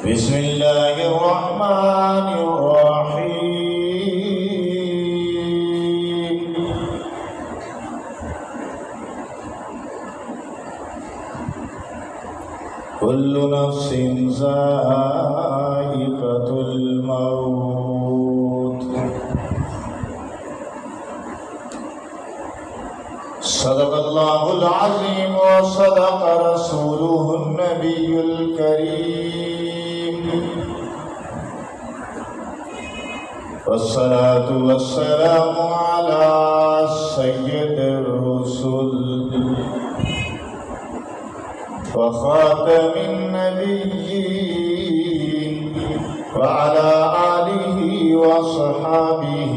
بسم اللہ الرحمن الرحیم کل نفس ذائقۃ الموت صدق اللہ العظیم وصدق رسولہ النبی الکریم والصلاة والسلام على سید الرسل وخاتم النبیین وعلى آلہ وصحابہ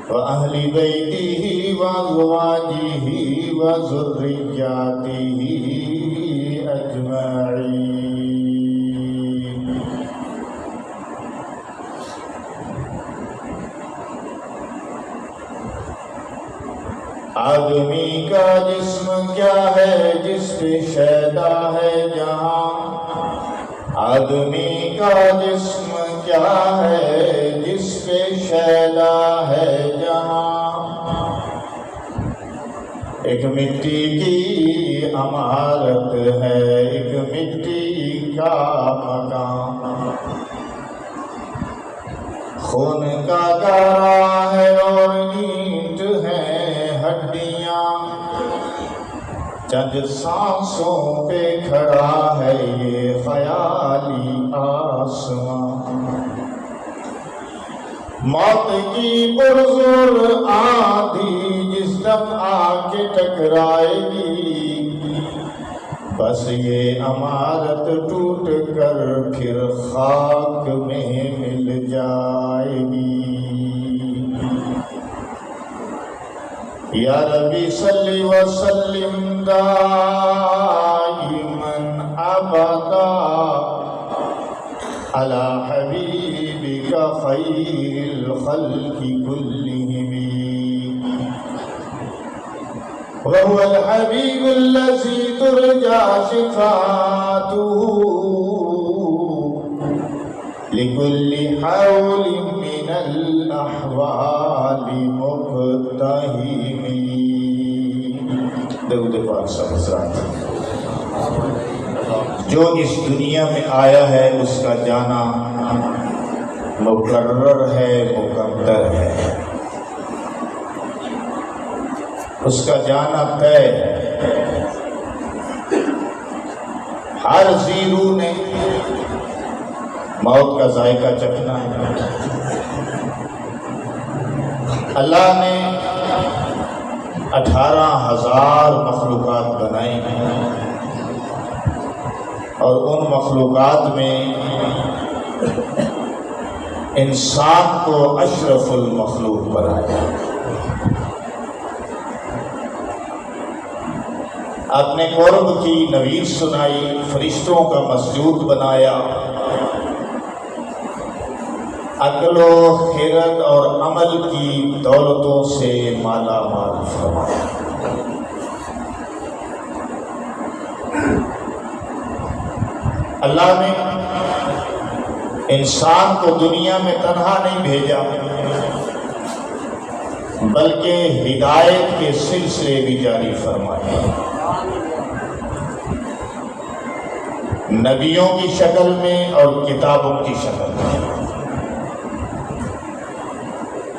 وأهل بيته وأزواجه وذرياته أجمعين. آدمی کا جسم کیا ہے جس پہ شیدا ہے جہاں، آدمی کا جسم کیا ہے جس پہ شیدا ہے جہاں، ایک مٹی کی عمارت ہے ایک مٹی کا مکان، خون کا گارا ہے اور اینٹ ہے ہڈیاں، چند سانسوں پہ کھڑا ہے یہ خیالی آسمان، موت کی پرزور آندھی جس دم آ کے ٹکرائے گی، بس یہ عمارت ٹوٹ کر پھر خاک میں مل جائے گی۔ یا ربی صلی وسلم دائما ابدا علی حبیبک خیر الخلق كلهم، وهو الحبيب الذي ترجى شفاعته لكل حول من الأحوال مقتحم۔ درود پاک سب حضرات، جو اس دنیا میں آیا ہے اس کا جانا مقرر ہے مقدر ہے، اس کا جانا طے ہے۔ ہر زیرو نے موت کا ذائقہ چکھنا ہے۔ اللہ نے 18,000 مخلوقات بنائی ہیں اور ان مخلوقات میں انسان کو اشرف المخلوق بنایا، اپنے قرب کی نوید سنائی، فرشتوں کا مسجود بنایا، عقل و خیرت اور عمل کی دولتوں سے مالا مال فرمایا۔ اللہ نے انسان کو دنیا میں تنہا نہیں بھیجا بلکہ ہدایت کے سلسلے بھی جاری فرمائے، نبیوں کی شکل میں اور کتابوں کی شکل میں،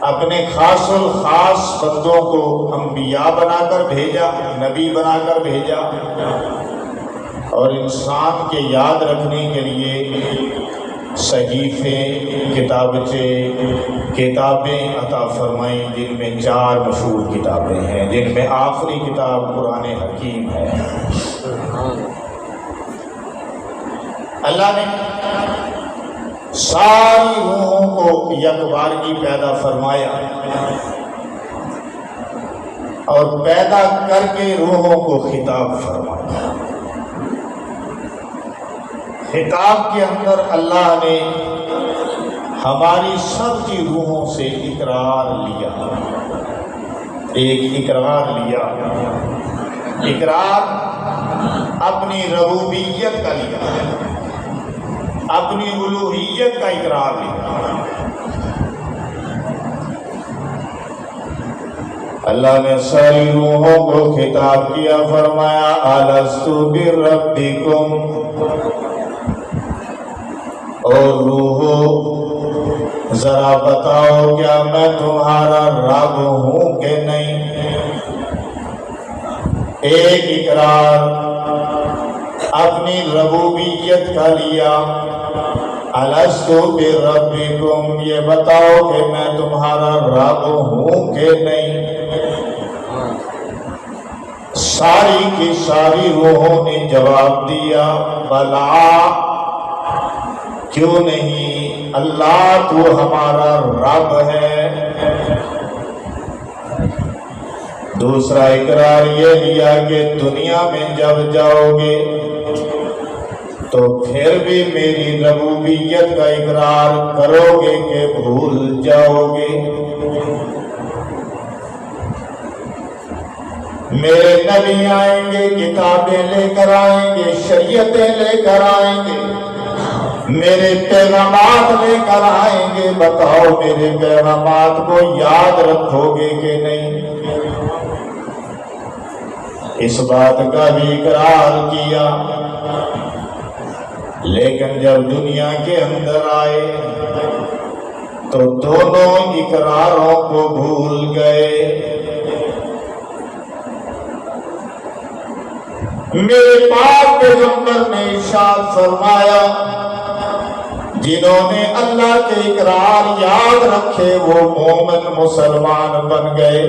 اپنے خاص الخاص بندوں کو انبیاء بنا کر بھیجا، نبی بنا کر بھیجا، اور انسان کے یاد رکھنے کے لیے صحیفے، کتابیں عطا فرمائیں، جن میں 4 مشہور کتابیں ہیں، جن میں آخری کتاب قرآن حکیم ہے۔ اللہ نے ساری روحوں کو یکبارگی پیدا فرمایا اور پیدا کر کے روحوں کو خطاب فرمایا۔ خطاب کے اندر اللہ نے ہماری سب کی روحوں سے اقرار لیا، ایک اقرار لیا۔ اقرار اپنی ربوبیت کا لیا، اپنی الوہیت کا اقرار لیا۔ اللہ نے ساری روحوں کو خطاب کیا، فرمایا الست بربکم، اور روحو ذرا بتاؤ کیا میں تمہارا رب ہوں کہ نہیں؟ ایک اقرار اپنی ربوبیت کا لیا، الست بربکم، یہ بتاؤ کہ میں تمہارا رب ہوں کہ نہیں؟ ساری کی ساری روحوں نے جواب دیا بلا، کیوں نہیں، اللہ تو ہمارا رب ہے۔ دوسرا اقرار یہ لیا کہ دنیا میں جب جاؤ گے تو پھر بھی میری ربوبیت کا اقرار کرو گے کہ بھول جاؤ گے؟ میرے نبی آئیں گے، کتابیں لے کر آئیں گے، شریعتیں لے کر آئیں گے، میرے پیغامات لے کر آئیں گے، بتاؤ میرے پیغامات کو یاد رکھو گے کہ نہیں؟ اس بات کا بھی اقرار کیا، لیکن جب دنیا کے اندر آئے تو دونوں اقراروں کو بھول گئے۔ میرے پاک پیغمبر نے ارشاد فرمایا جنہوں نے اللہ کے اقرار یاد رکھے وہ مومن مسلمان بن گئے،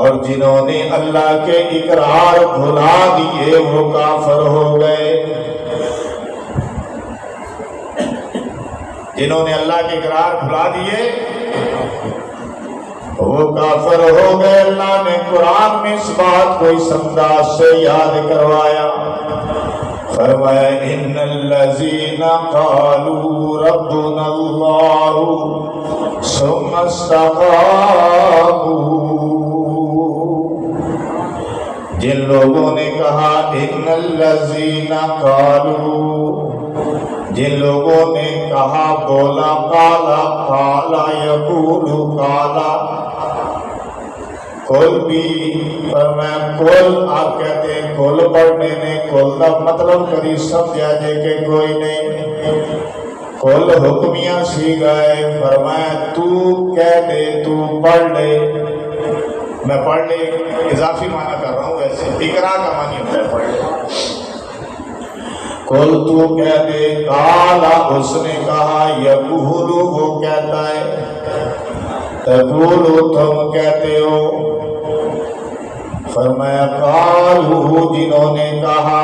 اور جنہوں نے اللہ کے اقرار بھلا دیے وہ کافر ہو گئے۔ جنہوں نے اللہ کے اقرار بھلا دیے وہ کافر ہو گئے۔ اللہ نے قرآن میں اس بات کو اس انداز سے یاد کروایا، فرمایا ان الذین قالوا ربنا اللہ ثم استقاموا، جن لوگوں نے کہا ان الذین قالوا، جن لوگوں نے کہا بولا قالا قالا یقول قالا، کل بھی فرمایا کل، آپ کہتے ہیں کل پڑھنے نے کل کا مطلب کبھی سمجھا جائے کہ کوئی نہیں، کل حکمیاں سی گئے، فرمایا تو کہہ دے، تو پڑھ لے، میں پڑھ لے اضافی معنی کر رہا ہوں، ویسے اقرا کا معنی ہوتا ہے پڑھ لے۔ کل تو کہہ دے، قالا اس نے کہا، یقول وہ کہتا ہے، تقول تم کہتے ہو۔ فرمایا قالوا جنہوں نے کہا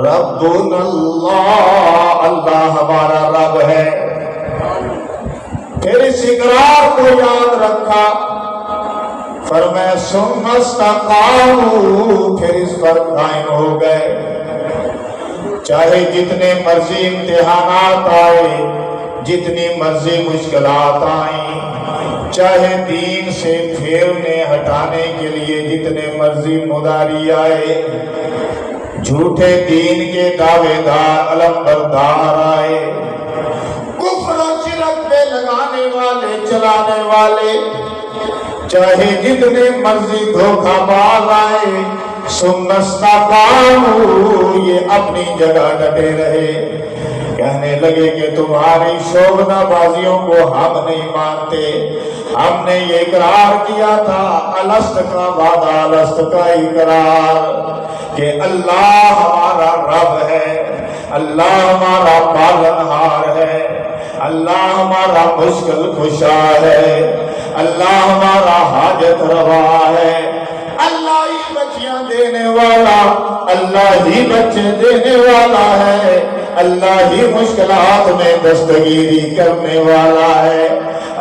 ربنا اللہ، اللہ ہمارا رب ہے، پھر اس اقرار کو یاد رکھا، فرمایا ثم استقاموا، پھر اس پر قائم ہو گئے، چاہے جتنے مرضی امتحانات آئے، جتنی مرضی مشکلات آئیں، چاہے دین سے پھیرنے ہٹانے کے لیے جتنے مرضی مداری آئے، جھوٹے دین کے دعوے دار علم بردار آئے، کفر و شرک پہ لگانے والے چلانے والے، چاہے جتنے مرضی دھوکہ باز آئے، ثم استقاموا، یہ اپنی جگہ ڈٹے رہے، کہنے لگے کہ تمہاری شوبدہ بازیوں کو ہم نہیں مانتے، ہم نے یہ اقرار کیا تھا، الست کا وعدہ، الست کا اقرار کہ اللہ ہمارا رب ہے، اللہ ہمارا پالنہار ہے، اللہ ہمارا مشکل کشا ہے، اللہ ہمارا حاجت روا ہے، اللہ ہی بچیاں دینے والا، اللہ ہی بچے دینے والا ہے، اللہ ہی مشکلات میں دستگیری کرنے والا ہے،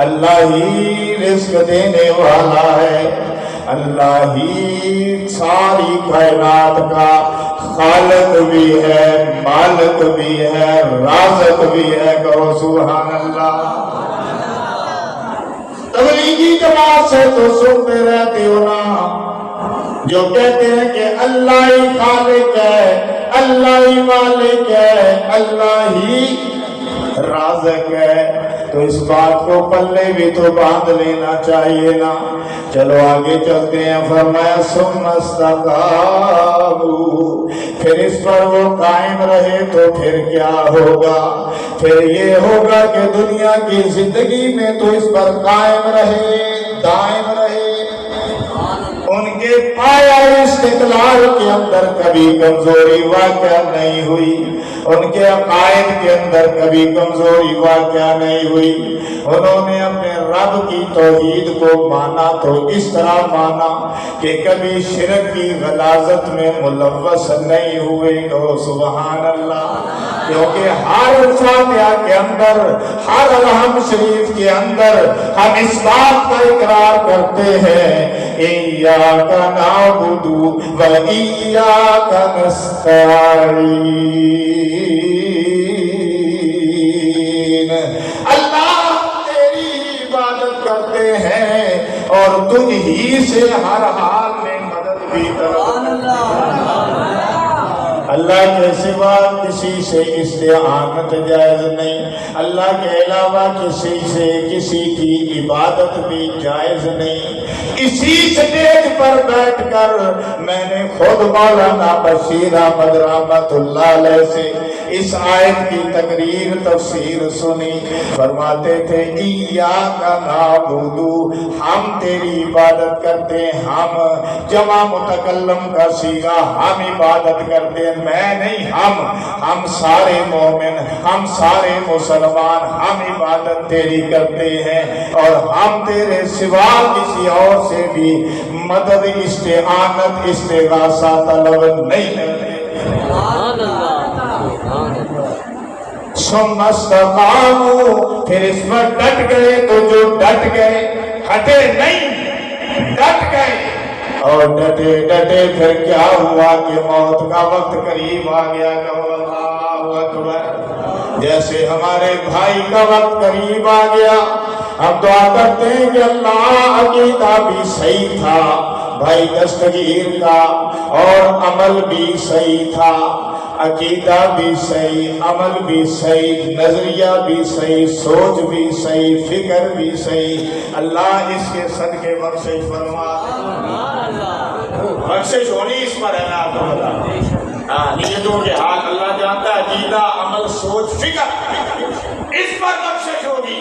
اللہ ہی رزق دینے والا ہے، اللہ ہی ساری کائنات کا خالق بھی ہے، مالک بھی ہے، رازق بھی ہے، کہو سبحان اللہ۔ تبلیغی جماعت سے تو سنتے رہتے ہو نا، جو کہتے ہیں کہ اللہ ہی خالق ہے، اللہ ہی مالک ہے، اللہ ہی رازق ہے، تو اس بات کو پلے بھی تو باندھ لینا چاہیے نا۔ چلو آگے چلتے ہیں، فرمایا ثم استقاموا، پھر اس پر وہ قائم رہے تو پھر کیا ہوگا؟ پھر یہ ہوگا کہ دنیا کی زندگی میں تو اس پر قائم رہے، دائم رہے، ان کے پایا استقلال کے اندر کبھی کمزوری واقع نہیں ہوئی، ان کے عقائد کے اندر کبھی کمزوری واقع نہیں ہوئی، انہوں نے اپنے رب کی توحید کو مانا تو اس طرح مانا کہ کبھی شرک کی غلاظت میں ملوث نہیں ہوئے، کہو سبحان اللہ۔ کیونکہ ہر فاتحہ کے اندر، ہر الحمد شریف کے اندر ہم اس بات کا اقرار کرتے ہیں ایاک نعبد و ایاک نستعین، اللہ تیری عبادت کرتے ہیں اور تجھ ہی سے ہر حال میں مدد بھی طلب۔ اللہ کے سوا کسی سے استعانت جائز نہیں، اللہ کے علاوہ کسی سے کسی کی عبادت بھی جائز نہیں۔ اسی سٹیج پر بیٹھ کر میں نے خود مولانا بشیر احمد رحمت اللہ علیہ سے اس آیت کی تقریر تفسیر سنی، فرماتے تھے ایاک نعبد، ہم تیری عبادت کرتے ہیں، ہم جمع متکلم کا صیغہ، ہم عبادت کرتے ہیں، میں نہیں، ہم سارے مومن، ہم سارے مسلمان، ہم عبادت تیری کرتے ہیں اور ہم تیرے سوا کسی اور سے بھی مدد، استعانت، استغاثہ طلب نہیں کرتے۔ ثم استقاموا، پھر اس پر ڈٹ گئے تو جو ڈٹ گئے، ہٹے نہیں، ڈٹ گئے، اور ڈٹے ڈٹے پھر کیا ہوا کہ موت کا وقت قریب آ گیا، کہو اللہ اکبر۔ جیسے ہمارے بھائی کا وقت قریب آ گیا، ہم دعا کرتے ہیں کہ اللہ عقیدہ بھی صحیح تھا بھائی دستگیر کا، اور عمل بھی صحیح تھا، عقیدہ بھی صحیح، عمل بھی صحیح، نظریہ بھی صحیح، سوچ بھی صحیح، فکر بھی صحیح، اللہ اس کے صدقے بخشش فرما، بخشش ہونی اس پر ہے نا، آپ کو بتا نیتوں کے حال اللہ جانتا ہے، عقیدہ، عمل، سوچ، فکر، اس پر بخشش ہوگی۔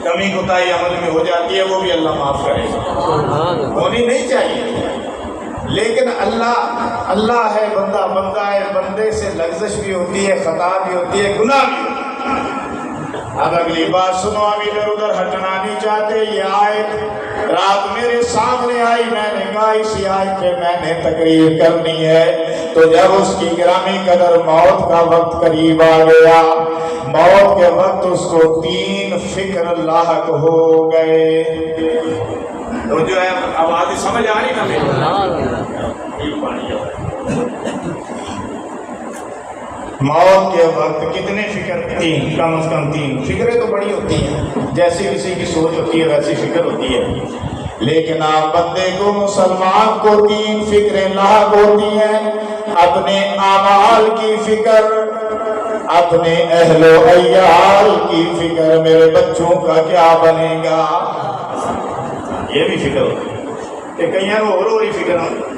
کمی کوتاہی عمل میں ہو جاتی ہے وہ بھی اللہ معاف کرے گا، ہونی نہیں چاہیے، لیکن اللہ ہے، بندہ بندہ ہے، بندے سے لغزش بھی ہوتی ہے، خطا بھی ہوتی ہے، گناہ بھی ہوتی ہے۔ اب اگلی بات سنو، اب ادھر ادھر ہٹنا نہیں چاہتے۔ یہ آیت رات میرے سامنے آئی، میں نے کہا اسی آیت پہ میں نے تقریر کرنی ہے، تو جب اس کی گرامی قدر موت کا وقت قریب آ گیا، موت کے وقت اس کو 3 فکر لاحق ہو گئے۔ تو جو ہے آواز سمجھ آ رہی نا میری؟ موت کے وقت کتنے فکر؟ 3، کم از کم 3 فکریں تو بڑی ہوتی ہیں، جیسی کسی کی سوچ ہوتی ہے ویسی فکر ہوتی ہے، لیکن آپ بندے کو، مسلمان کو 3 فکریں لاحق ہوتی ہیں، اپنے اعمال کی فکر، اپنے اہل و عیال کی فکر، میرے بچوں کا کیا بنے گا، یہ بھی فکر ہوتی ہے کہ کئی اور ہی فکر ہوتی۔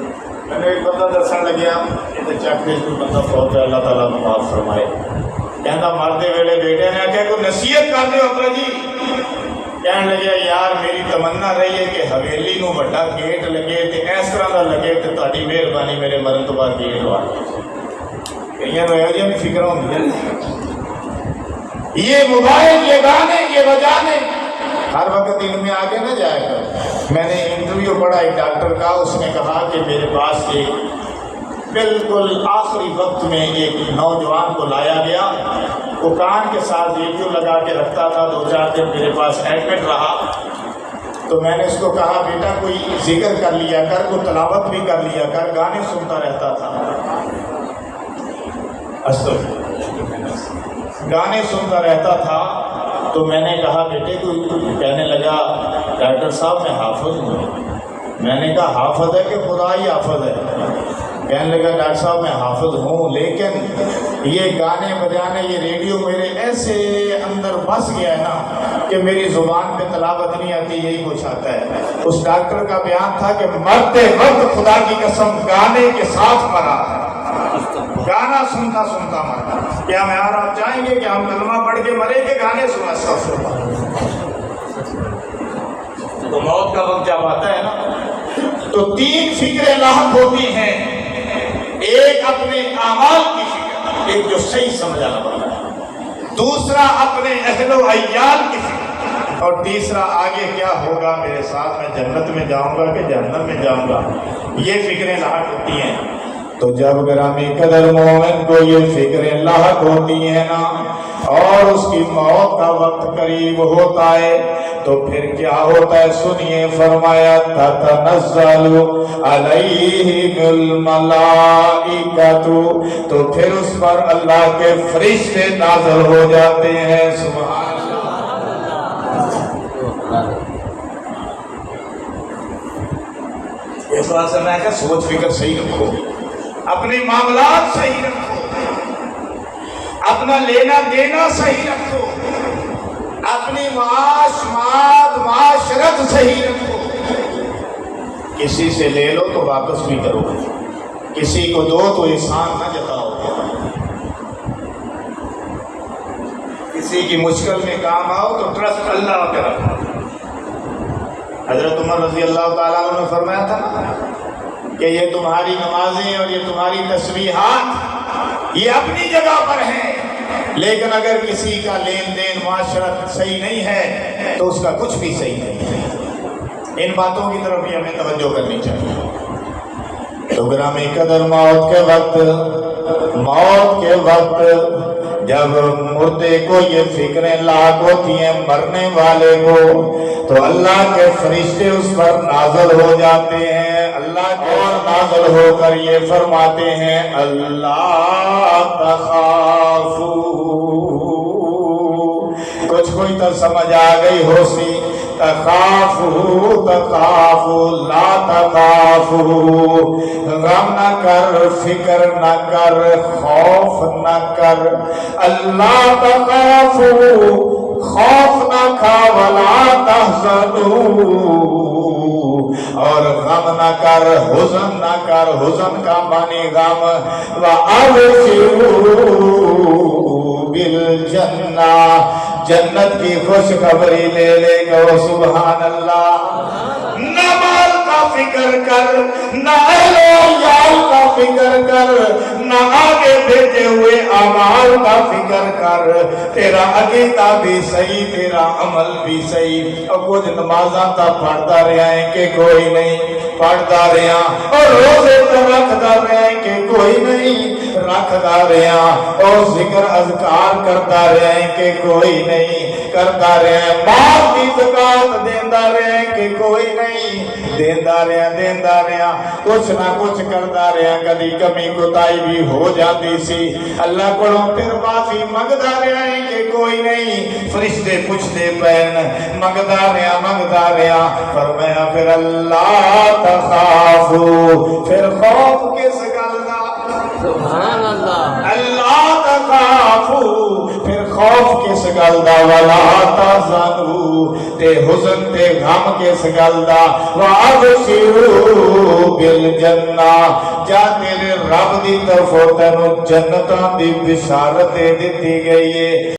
میں نے ایک بندہ دسن لگیا، یہ چک کے کوئی بندہ فوت ہے، اللہ تعالیٰ نے معاف فرمائے، کہنا مرتے ویلے بیٹے نے آخیا کوئی نصیحت کر دے اپنا جی، کہنے لگے یار میری تمنا رہی ہے کہ حویلی نو بڑا گیٹ لگے تے اس طرح کا لگے تے تہاڈی مہربانی میرے مرن تو بعد گیٹ لوا کئی یہو جہاں بھی فکر ہوندیاں، یہ موبائل، یہ گانے، یہ بجانے، ہر وقت ان میں آگے نہ جائے کر۔ میں نے انٹرویو پڑھا ایک ڈاکٹر کا، اس نے کہا کہ میرے پاس ایک بالکل آخری وقت میں ایک نوجوان کو لایا گیا، وہ کان کے ساتھ ریڈیو لگا کے رکھتا تھا، 2-4 دن میرے پاس ایڈمٹ رہا، تو میں نے اس کو کہا بیٹا کوئی ذکر کر لیا کر، کوئی تلاوت بھی کر لیا کر، گانے سنتا رہتا تھا، گانے سنتا رہتا تھا، تو میں نے کہا بیٹے کوئی، کہنے لگا ڈاکٹر صاحب میں حافظ ہوں۔ میں نے کہا حافظ ہے کہ خدا ہی حافظ ہے؟ کہنے لگا ڈاکٹر صاحب میں حافظ ہوں، لیکن یہ گانے بجانے، یہ ریڈیو میرے ایسے اندر بس گیا ہے نا کہ میری زبان پہ تلاوت نہیں آتی، یہی کچھ آتا ہے۔ اس ڈاکٹر کا بیان تھا کہ مرتے وقت خدا کی قسم گانے کے ساتھ مرا، گانا سنتا سنتا مرا۔ کیا میں اور آپ چاہیں گے کہ ہم کلمہ پڑھ کے مرے کہ گانے سنا سکتے؟ تو موت کا وقت جب آتا ہے نا تو تین فکریں لاحق ہوتی ہیں، ایک اپنے اعمال کی فکر، ایک جو صحیح سمجھا والا ہے، دوسرا اپنے اہل و عیال کی فکر، اور تیسرا آگے کیا ہوگا میرے ساتھ، میں جنت میں جاؤں گا کہ جہنم میں جاؤں گا، یہ فکریں لاحق ہوتی ہیں۔ تو جب گرامی قدر مومن کو یہ فکریں لاحق ہوتی ہیں نا اور اس کی موت کا وقت قریب ہوتا ہے تو پھر کیا ہوتا ہے سنیے، فرمایا تتنزل علیہم الملائکۃ، تو پھر اس پر اللہ کے فرشتے نازل ہو جاتے ہیں۔ سبحان اللہ۔ اس بات سے میں کہا سوچ فکر صحیح رکھو، اپنے معاملات صحیح رکھو، اپنا لینا دینا صحیح رکھو، اپنی معاشرت صحیح رکھو۔ کسی سے لے لو تو واپس بھی کرو، کسی کو دو تو احسان نہ جتاؤ، کسی کی مشکل میں کام آؤ تو ٹرسٹ اللہ پہ رکھو۔ حضرت عمر رضی اللہ تعالیٰ عنہ نے فرمایا تھا نا کہ یہ تمہاری نمازیں اور یہ تمہاری تسبیحات یہ اپنی جگہ پر ہیں، لیکن اگر کسی کا لین دین معاشرت صحیح نہیں ہے تو اس کا کچھ بھی صحیح نہیں ہے۔ ان باتوں کی طرف بھی ہمیں توجہ کرنی چاہیے۔ تو گرامی قدر موت کے وقت جب مردے کو یہ فکریں لاحق ہوتی ہیں، مرنے والے کو، تو اللہ کے فرشتے اس پر نازل ہو جاتے ہیں۔ اللہ اور نازل ہو کر یہ فرماتے ہیں اللہ تخافو، کچھ کوئی تو سمجھ آ گئی ہو سی، تخافو لا تخافو، غم نہ کر، فکر نہ کر، خوف نہ کر، اللہ تخافو، خوف نہ کھا، ولا تحزنو، اور غم نہ کر، حزن نہ کر، حزن کا معنی غم، وَأَبْشِرُوا بِالْجَنَّةِ، جنت کی خوشخبری لے لے گو۔ سبحان اللہ۔ نہ مال کا فکر کر، نہ اہل و عیال کا فکر کر، نہ آگے بھیجے ہوئے اعمال کا فکر کر، تیرا عقیدہ بھی صحیح، تیرا عمل بھی صحیح۔ اور کچھ نمازاں تا پڑھتا رہا ہے کہ کوئی نہیں پڑھتا رہا، اور روزے تو رکھتا رہا ہے کہ کوئی نہیں رکھتا رہا، اور ذکر اذکار کرتا رہا ہے کہ کوئی نہیں کرتا رہا ہے، مال کی زکات دیندا رہا ہے کہ کوئی نہیں دیندا رہا، کچھ نہ کچھ کرتا رہا، کبھی کمی کوتاہی بھی ہو جاتی سی، اللہ کو پھر معافی منگتا رہا ہے کہ کوئی نہیں، فرشتے پوچھتے پین منگتا رہا، فرمایا پھر اللہ تخافو، پھر خوف کس گل دا، سبحان اللہ، اللہ تخافو، پھر خوف کس گل دا، ولا تحزنو، تے حزن تے غم کس گل دا، وَأَبْشِرُوا بِالْجَنَّةِ، جا تیرے رب دی طرفوں تینوں جنتاں دی بشارت دے دتی گئی ہے۔